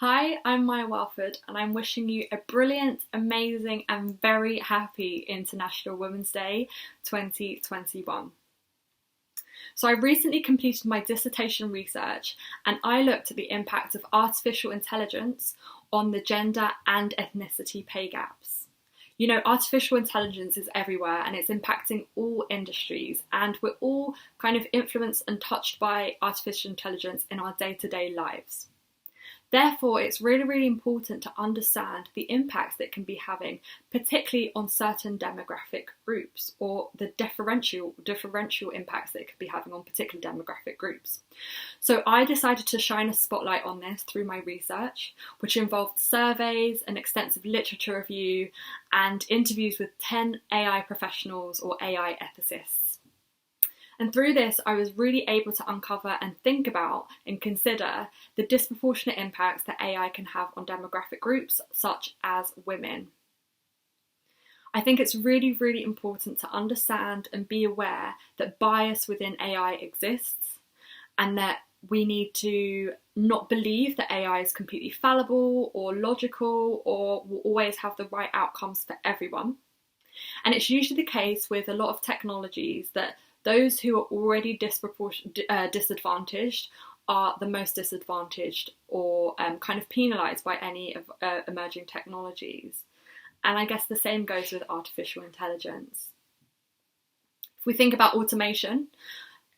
Hi, I'm Maya Welford, and I'm wishing you a brilliant, amazing, and very happy International Women's Day 2021. So, I recently completed my dissertation research and I looked at the impact of artificial intelligence on the gender and ethnicity pay gaps. Artificial intelligence is everywhere and it's impacting all industries, and we're all kind of influenced and touched by artificial intelligence in our day-to-day lives. Therefore, it's really, really important to understand the impacts that it can be having, particularly on certain demographic groups, or the differential impacts that it could be having on particular demographic groups. So I decided to shine a spotlight on this through my research, which involved surveys, an extensive literature review, and interviews with 10 AI professionals or AI ethicists. And through this, I was really able to uncover and think about and consider the disproportionate impacts that AI can have on demographic groups such as women. I think it's really, really important to understand and be aware that bias within AI exists, and that we need to not believe that AI is completely fallible or logical or will always have the right outcomes for everyone. And it's usually the case with a lot of technologies that those who are already disadvantaged are the most disadvantaged, or kind of penalised by any of emerging technologies. And I guess the same goes with artificial intelligence. If we think about automation,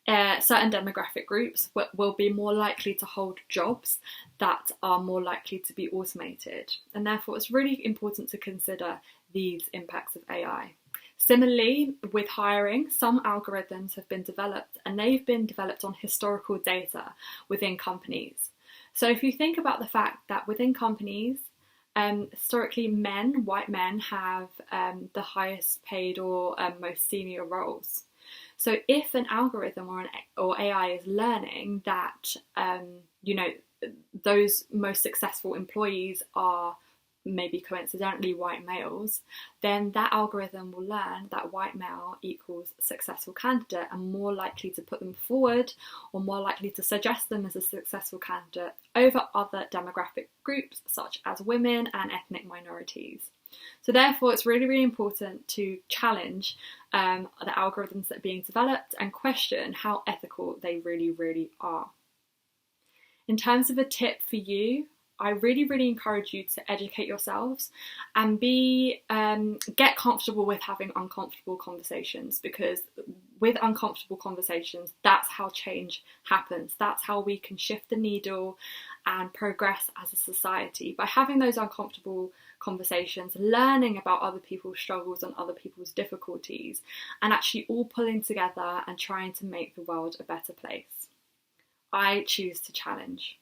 certain demographic groups will be more likely to hold jobs that are more likely to be automated. And therefore, it's really important to consider these impacts of AI. Similarly, with hiring, some algorithms have been developed, and they've been developed on historical data within companies. So if you think about the fact that within companies, historically white men have the highest paid or most senior roles. So if an algorithm or AI is learning that, those most successful employees are maybe coincidentally white males, then that algorithm will learn that white male equals successful candidate and more likely to put them forward, or more likely to suggest them as a successful candidate over other demographic groups such as women and ethnic minorities. So therefore, it's really, really important to challenge the algorithms that are being developed and question how ethical they really, really are. In terms of a tip for you, I really, really encourage you to educate yourselves and get comfortable with having uncomfortable conversations, because with uncomfortable conversations, that's how change happens. That's how we can shift the needle and progress as a society, by having those uncomfortable conversations, learning about other people's struggles and other people's difficulties, and actually all pulling together and trying to make the world a better place. I choose to challenge.